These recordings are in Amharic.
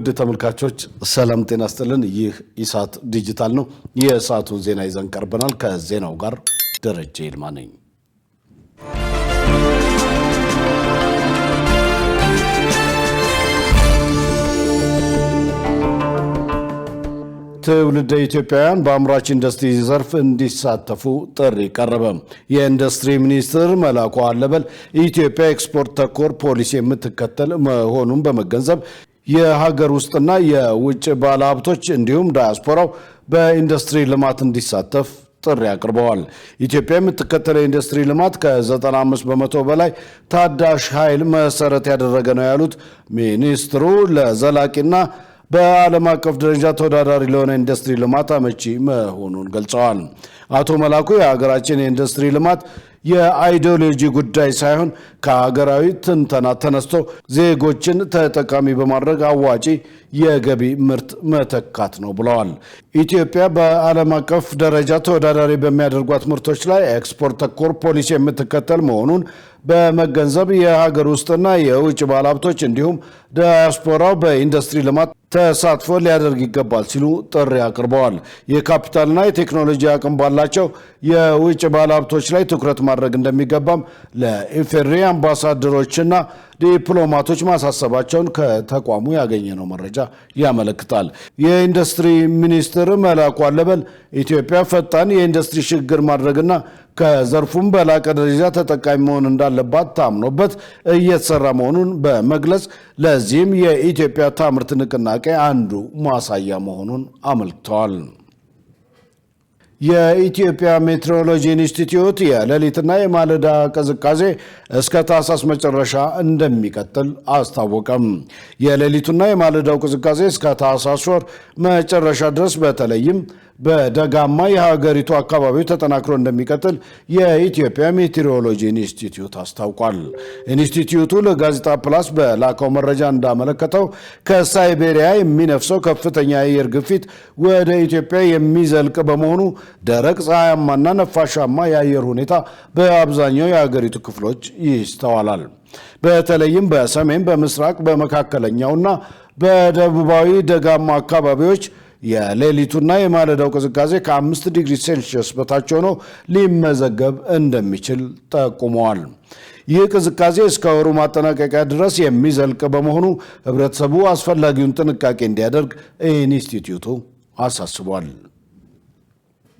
ውድ ተመልካቾች ሰላም ጤና ይስጥልን። ይህ ኢሳት ዲጂታል ነው። የሰዓቱን ዜና ይዘን ቀርበናል። ከዜናው ጋር ደረጀ ይልማ ነኝ። ትውልደ ኢትዮጵያውያን በአምራች ኢንዱስትሪ ዘርፍ እንዲሳተፉ ጥሪ ቀረበ። የኢንዱስትሪ ሚኒስትር መላኩ አለበል ኢትዮጵያ ኤክስፖርት ተኮር ፖሊሲ የምትከተል መሆኑን በመገንዘብ የሀገር ውስጥና የውጭ ባለሀብቶች እንዲሁም ዳያስፖራው በኢንዱስትሪ ልማት እንዲሳተፍ ጥሪ አቅርበዋል። ኢትዮጵያ የምትከተለው ኢንዱስትሪ ልማት ከ95% በላይ ታዳሽ ኃይል መሰረት ያደረገ ነው ያሉት ሚኒስትሩ ለዘላቂና በዓለም አቀፍ ደረጃ ተወዳዳሪ ለሆነ ኢንዱስትሪ ልማት አመቺ መሆኑን ገልጸዋል። አቶ መላኩ የሀገራችን የኢንዱስትሪ ልማት የአይዲዮሎጂ ጉዳይ ሳይሆን ከሀገራዊ ትንተና ተነስቶ ዜጎችን ተጠቃሚ በማድረግ አዋጪ የገቢ ምርት መተካት ነው ብለዋል። ኢትዮጵያ በዓለም አቀፍ ደረጃ ተወዳዳሪ በሚያደርጓት ምርቶች ላይ ኤክስፖርት ተኮር ፖሊሲ የምትከተል መሆኑን በመገንዘብ የሀገር ውስጥና የውጭ ባለሀብቶች እንዲሁም ዳያስፖራው በኢንዱስትሪ ልማት ተሳትፎ ሊያደርግ ይገባል ሲሉ ጥሪ አቅርበዋል። የካፒታልና የቴክኖሎጂ አቅም ባላቸው የውጭ ባለሀብቶች ላይ ትኩረት ማድረግ እንደሚገባም ለኢፌዴሪ አምባሳደሮችና ዲፕሎማቶች ማሳሰባቸውን ከተቋሙ ያገኘነው መረጃ ያመለክታል። የኢንዱስትሪ ሚኒስትር መላኩ አለበል ኢትዮጵያ ፈጣን የኢንዱስትሪ ሽግግር ማድረግና ከዘርፉም በላቀ ደረጃ ተጠቃሚ መሆን እንዳለባት ታምኖበት እየተሰራ መሆኑን በመግለጽ ለዚህም የኢትዮጵያ ታምርት ንቅናቄ አንዱ ማሳያ መሆኑን አመልክተዋል። የኢትዮጵያ ሜትሮሎጂ ኢንስቲትዩት የሌሊትና የማለዳ ቅዝቃዜ እስከ ታህሳስ መጨረሻ እንደሚቀጥል አስታወቀም። የሌሊቱና የማለዳው ቅዝቃዜ እስከ ታህሳስ ወር መጨረሻ ድረስ በተለይም በደጋማ የሀገሪቱ አካባቢዎች ተጠናክሮ እንደሚቀጥል የኢትዮጵያ ሜትሮሎጂ ኢንስቲትዩት አስታውቋል። ኢንስቲትዩቱ ለጋዜጣ ፕላስ በላከው መረጃ እንዳመለከተው ከሳይቤሪያ የሚነፍሰው ከፍተኛ የአየር ግፊት ወደ ኢትዮጵያ የሚዘልቅ በመሆኑ ደረቅ ፀሐያማና ነፋሻማ የአየር ሁኔታ በአብዛኛው የሀገሪቱ ክፍሎች ይስተዋላል። በተለይም በሰሜን፣ በምስራቅ፣ በመካከለኛውና በደቡባዊ ደጋማ አካባቢዎች የሌሊቱና የማለዳው ቅዝቃዜ ከ5 ዲግሪ ሴልሺየስ በታች ሆኖ ሊመዘገብ እንደሚችል ጠቁመዋል። ይህ ቅዝቃዜ እስከ ወሩ ማጠናቀቂያ ድረስ የሚዘልቅ በመሆኑ ህብረተሰቡ አስፈላጊውን ጥንቃቄ እንዲያደርግ ኢንስቲትዩቱ አሳስቧል።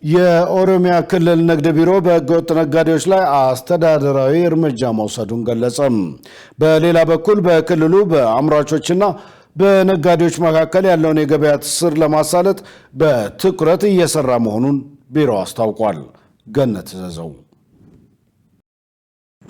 የኦሮሚያ ክልል ንግድ ቢሮ በህገወጥ ነጋዴዎች ላይ አስተዳደራዊ እርምጃ መውሰዱን ገለጸ። በሌላ በኩል በክልሉ በአምራቾችና በነጋዴዎች መካከል ያለውን የገበያ ትስስር ለማሳለጥ በትኩረት እየሰራ መሆኑን ቢሮ አስታውቋል። ገነት ዘዘው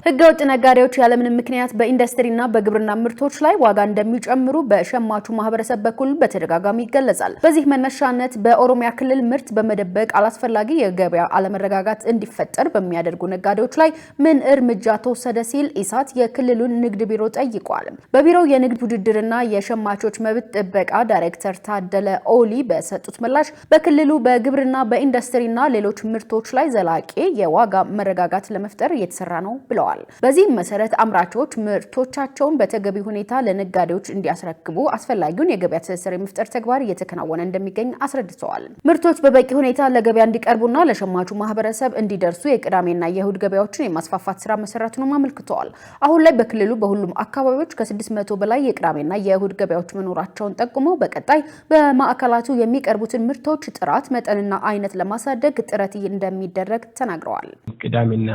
ህገወጥ ነጋዴዎች ያለምንም ምክንያት በኢንዱስትሪና በግብርና ምርቶች ላይ ዋጋ እንደሚጨምሩ በሸማቹ ማህበረሰብ በኩል በተደጋጋሚ ይገለጻል። በዚህ መነሻነት በኦሮሚያ ክልል ምርት በመደበቅ አላስፈላጊ የገበያ አለመረጋጋት እንዲፈጠር በሚያደርጉ ነጋዴዎች ላይ ምን እርምጃ ተወሰደ ሲል ኢሳት የክልሉን ንግድ ቢሮ ጠይቋል። በቢሮው የንግድ ውድድርና የሸማቾች መብት ጥበቃ ዳይሬክተር ታደለ ኦሊ በሰጡት ምላሽ በክልሉ በግብርና በኢንዱስትሪና ሌሎች ምርቶች ላይ ዘላቂ የዋጋ መረጋጋት ለመፍጠር እየተሰራ ነው ብለዋል። በዚህ መሰረት አምራቾች ምርቶቻቸውን በተገቢ ሁኔታ ለነጋዴዎች እንዲያስረክቡ አስፈላጊውን የገበያ ትስስር የመፍጠር ተግባር እየተከናወነ እንደሚገኝ አስረድተዋል። ምርቶች በበቂ ሁኔታ ለገበያ እንዲቀርቡና ለሸማቹ ማህበረሰብ እንዲደርሱ የቅዳሜና የእሁድ ገበያዎችን የማስፋፋት ስራ መሰራቱንም አመልክተዋል። አሁን ላይ በክልሉ በሁሉም አካባቢዎች ከ600 በላይ የቅዳሜና የእሁድ ገበያዎች መኖራቸውን ጠቁመው በቀጣይ በማዕከላቱ የሚቀርቡትን ምርቶች ጥራት፣ መጠንና አይነት ለማሳደግ ጥረት እንደሚደረግ ተናግረዋል። ቅዳሜና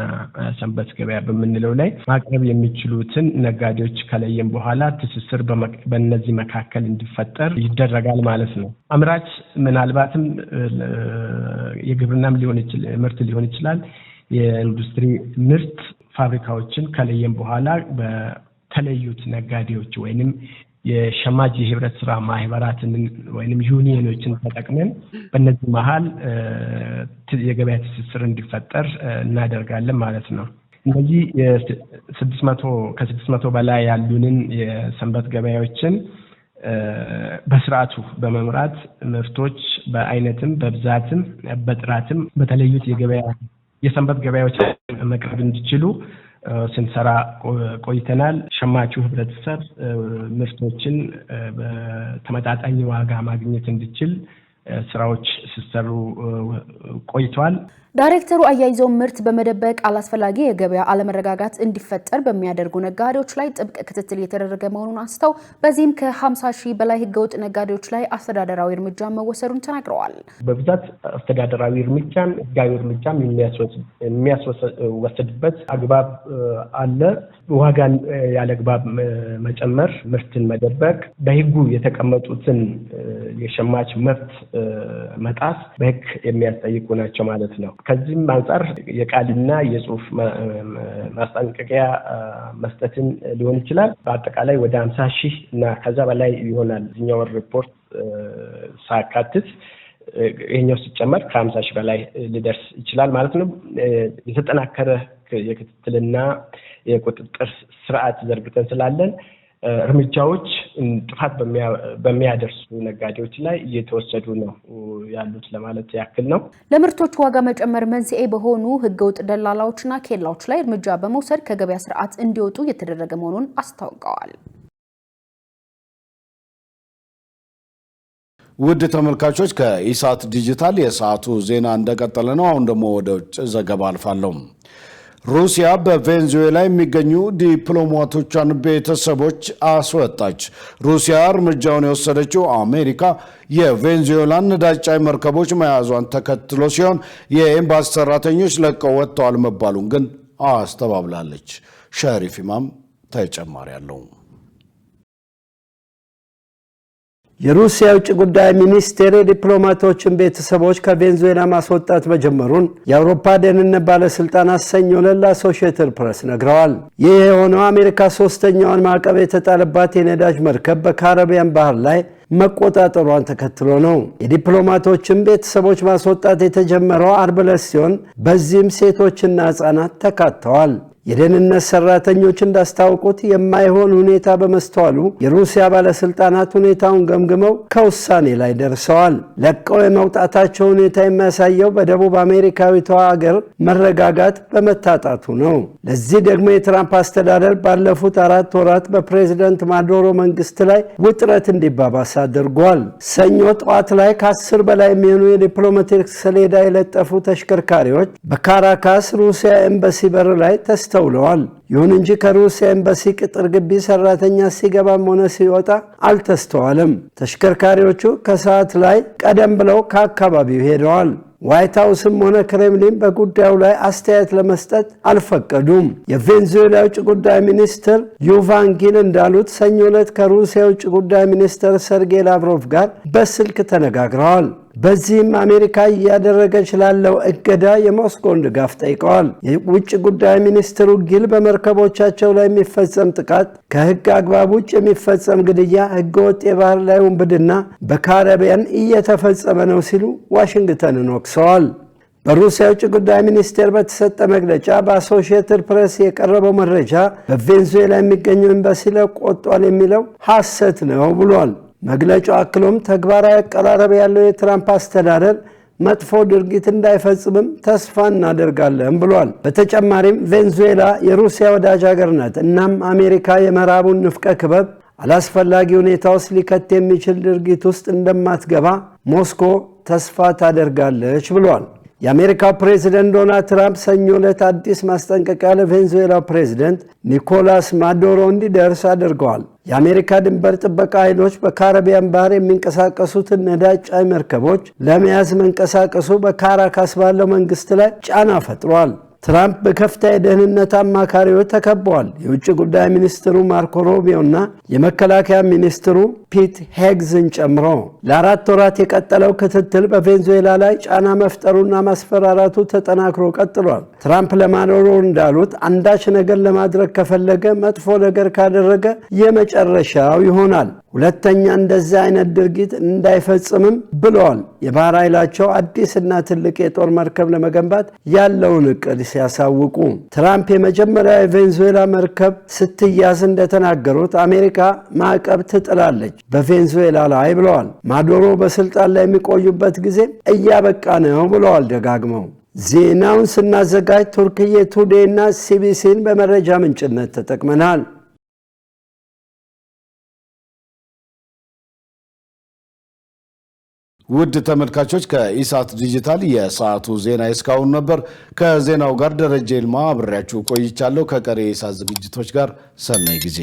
ሰንበት ገበያ በምንለው ላይ ማቅረብ የሚችሉትን ነጋዴዎች ከለየም በኋላ ትስስር በእነዚህ መካከል እንዲፈጠር ይደረጋል ማለት ነው። አምራች ምናልባትም የግብርናም ምርት ሊሆን ይችላል፣ የኢንዱስትሪ ምርት ፋብሪካዎችን ከለየም በኋላ በተለዩት ነጋዴዎች ወይንም የሸማች የህብረት ስራ ማህበራትን ወይንም ዩኒየኖችን ተጠቅመን በእነዚህ መሃል የገበያ ትስስር እንዲፈጠር እናደርጋለን ማለት ነው። እነዚህ ከ600 በላይ ያሉንን የሰንበት ገበያዎችን በስርዓቱ በመምራት ምርቶች በአይነትም በብዛትም በጥራትም በተለዩት የሰንበት ገበያዎች መቅረብ እንዲችሉ ስንሰራ ቆይተናል። ሸማቹ ህብረተሰብ ምርቶችን በተመጣጣኝ ዋጋ ማግኘት እንዲችል ስራዎች ሲሰሩ ቆይተዋል። ዳይሬክተሩ አያይዘው ምርት በመደበቅ አላስፈላጊ የገበያ አለመረጋጋት እንዲፈጠር በሚያደርጉ ነጋዴዎች ላይ ጥብቅ ክትትል የተደረገ መሆኑን አንስተው በዚህም ከ50,000 በላይ ህገወጥ ነጋዴዎች ላይ አስተዳደራዊ እርምጃ መወሰዱን ተናግረዋል። በብዛት አስተዳደራዊ እርምጃም ህጋዊ እርምጃም የሚያስወስድበት አግባብ አለ። ዋጋን ያለ አግባብ መጨመር፣ ምርትን መደበቅ፣ በህጉ የተቀመጡትን የሸማች መብት መጣስ በህግ የሚያስጠይቁ ናቸው ማለት ነው። ከዚህም አንፃር የቃልና የጽሁፍ ማስጠንቀቂያ መስጠትን ሊሆን ይችላል። በአጠቃላይ ወደ 50,000 እና ከዛ በላይ ይሆናል። እኛው ሪፖርት ሳካትት ይሄኛው ሲጨመር ከ50,000 በላይ ሊደርስ ይችላል ማለት ነው። የተጠናከረ የክትትልና የቁጥጥር ስርዓት ዘርግተን ስላለን እርምጃዎች ጥፋት በሚያደርሱ ነጋዴዎች ላይ እየተወሰዱ ነው ያሉት ለማለት ያክል ነው። ለምርቶች ዋጋ መጨመር መንስኤ በሆኑ ህገወጥ ደላላዎችና ኬላዎች ላይ እርምጃ በመውሰድ ከገበያ ስርዓት እንዲወጡ እየተደረገ መሆኑን አስታውቀዋል። ውድ ተመልካቾች ከኢሳት ዲጂታል የሰዓቱ ዜና እንደቀጠለ ነው። አሁን ደግሞ ወደ ውጭ ዘገባ አልፋለሁ። ሩሲያ በቬንዙዌላ የሚገኙ ዲፕሎማቶቿን ቤተሰቦች አስወጣች። ሩሲያ እርምጃውን የወሰደችው አሜሪካ የቬንዙዌላን ነዳጅ ጫኝ መርከቦች መያዟን ተከትሎ ሲሆን የኤምባሲ ሰራተኞች ለቀው ወጥተዋል መባሉን ግን አስተባብላለች። ሸሪፍ ኢማም ተጨማሪ አለው። የሩሲያ ውጭ ጉዳይ ሚኒስቴር የዲፕሎማቶችን ቤተሰቦች ከቬንዙዌላ ማስወጣት መጀመሩን የአውሮፓ ደህንነት ባለስልጣናት ሰኞ ዕለት ለአሶሺየትድ ፕሬስ ነግረዋል። ይህ የሆነው አሜሪካ ሶስተኛውን ማዕቀብ የተጣለባት የነዳጅ መርከብ በካሪቢያን ባህር ላይ መቆጣጠሯን ተከትሎ ነው። የዲፕሎማቶችን ቤተሰቦች ማስወጣት የተጀመረው አርብ ዕለት ሲሆን በዚህም ሴቶችና ህጻናት ተካተዋል። የደህንነት ሰራተኞች እንዳስታወቁት የማይሆን ሁኔታ በመስተዋሉ የሩሲያ ባለስልጣናት ሁኔታውን ገምግመው ከውሳኔ ላይ ደርሰዋል። ለቀው የመውጣታቸው ሁኔታ የሚያሳየው በደቡብ አሜሪካዊቷ ሀገር መረጋጋት በመታጣቱ ነው። ለዚህ ደግሞ የትራምፕ አስተዳደር ባለፉት 4 ወራት በፕሬዝዳንት ማዱሮ መንግስት ላይ ውጥረት እንዲባባስ አድርጓል። ሰኞ ጠዋት ላይ ከ10 በላይ የሚሆኑ የዲፕሎማቲክ ሰሌዳ የለጠፉ ተሽከርካሪዎች በካራካስ ሩሲያ ኤምባሲ በር ላይ ተስተውለዋል። ይሁን እንጂ ከሩሲያ ኤምባሲ ቅጥር ግቢ ሰራተኛ ሲገባም ሆነ ሲወጣ አልተስተዋለም። ተሽከርካሪዎቹ ከሰዓት ላይ ቀደም ብለው ከአካባቢው ሄደዋል። ዋይት ሃውስም ሆነ ክሬምሊን በጉዳዩ ላይ አስተያየት ለመስጠት አልፈቀዱም። የቬንዙዌላ ውጭ ጉዳይ ሚኒስትር ዩቫንጊን እንዳሉት ሰኞ ዕለት ከሩሲያ ውጭ ጉዳይ ሚኒስትር ሰርጌይ ላቭሮቭ ጋር በስልክ ተነጋግረዋል። በዚህም አሜሪካ እያደረገች ላለው እገዳ የሞስኮን ድጋፍ ጠይቀዋል። የውጭ ጉዳይ ሚኒስትሩ ጊል በመርከቦቻቸው ላይ የሚፈጸም ጥቃት፣ ከህግ አግባብ ውጭ የሚፈጸም ግድያ፣ ህገወጥ የባህር ላይ ውንብድና በካሪቢያን እየተፈጸመ ነው ሲሉ ዋሽንግተንን ወቅሰዋል። በሩሲያ ውጭ ጉዳይ ሚኒስቴር በተሰጠ መግለጫ በአሶሺየትድ ፕሬስ የቀረበው መረጃ በቬንዙዌላ የሚገኘው ኤምባሲ ለቆጧል የሚለው ሐሰት ነው ብሏል። መግለጫው አክሎም ተግባራዊ አቀራረብ ያለው የትራምፕ አስተዳደር መጥፎ ድርጊት እንዳይፈጽምም ተስፋ እናደርጋለን ብሏል። በተጨማሪም ቬንዙዌላ የሩሲያ ወዳጅ ሀገር ናት። እናም አሜሪካ የምዕራቡን ንፍቀ ክበብ አላስፈላጊ ሁኔታ ውስጥ ሊከት የሚችል ድርጊት ውስጥ እንደማትገባ ሞስኮ ተስፋ ታደርጋለች ብሏል። የአሜሪካው ፕሬዝዳንት ዶናልድ ትራምፕ ሰኞ ዕለት አዲስ ማስጠንቀቂያ ለቬንዙዌላው ፕሬዝዳንት ኒኮላስ ማዱሮ እንዲደርስ አድርገዋል። የአሜሪካ ድንበር ጥበቃ ኃይሎች በካሪቢያን ባህር የሚንቀሳቀሱትን ነዳጅ ጫኝ መርከቦች ለመያዝ መንቀሳቀሱ በካራካስ ባለው መንግስት ላይ ጫና ፈጥሯል። ትራምፕ በከፍተኛ የደህንነት አማካሪዎች ተከበዋል። የውጭ ጉዳይ ሚኒስትሩ ማርኮ ሩቢዮ እና የመከላከያ ሚኒስትሩ ፒት ሄግዝን ጨምሮ ለ4 ወራት የቀጠለው ክትትል በቬንዙዌላ ላይ ጫና መፍጠሩና ማስፈራራቱ ተጠናክሮ ቀጥሏል። ትራምፕ ለማዱሮ እንዳሉት አንዳች ነገር ለማድረግ ከፈለገ መጥፎ ነገር ካደረገ የመጨረሻው ይሆናል፣ ሁለተኛ እንደዚህ አይነት ድርጊት እንዳይፈጽምም ብለዋል። የባህር ኃይላቸው አዲስና ትልቅ የጦር መርከብ ለመገንባት ያለውን እቅድ ሲያሳውቁ ትራምፕ የመጀመሪያ የቬንዙዌላ መርከብ ስትያዝ እንደተናገሩት አሜሪካ ማዕቀብ ትጥላለች በቬንዙዌላ ላይ ብለዋል። ማዱሮ በስልጣን ላይ የሚቆዩበት ጊዜ እያበቃ ነው ብለዋል ደጋግመው። ዜናውን ስናዘጋጅ ቱርክዬ ቱዴይ እና ሲቢሲን በመረጃ ምንጭነት ተጠቅመናል። ውድ ተመልካቾች ከኢሳት ዲጂታል የሰዓቱ ዜና እስካሁን ነበር። ከዜናው ጋር ደረጀ ይልማ አብሬያችሁ ቆይቻለሁ። ከቀሪ የኢሳት ዝግጅቶች ጋር ሰናይ ጊዜ